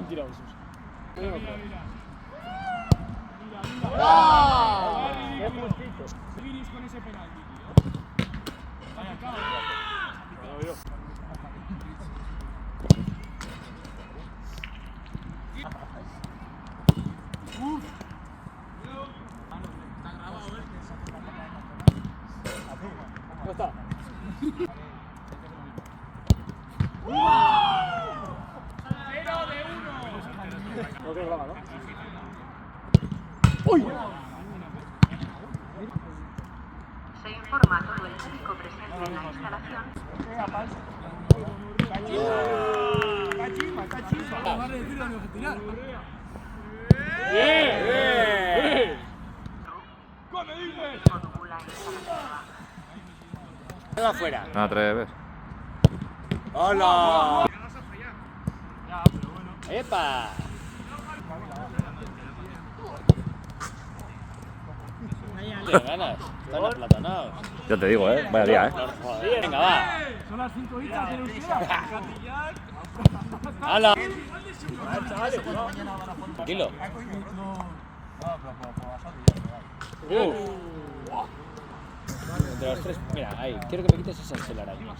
mentirosos. ¡Ah! ¡Qué justito! Viris con ese penalti, tío. Vaya, ¡uf! Está grabado, ¿Cómo está? No te graba, ¿no? ¡Uy! Se informa a todo el público presente en la instalación. ¡Bien! Modula instalación. ¡Queda afuera! No atreves. ¡Hola! ¡Epa! ¿Qué ganas? Están aplatanados. Ya te digo, vaya día, Joder, venga, va. Son las 5 horitas de euskera. ¡Hala! Tranquilo. Entre los tres, mira, ahí, quiero que me quites esas telarañas.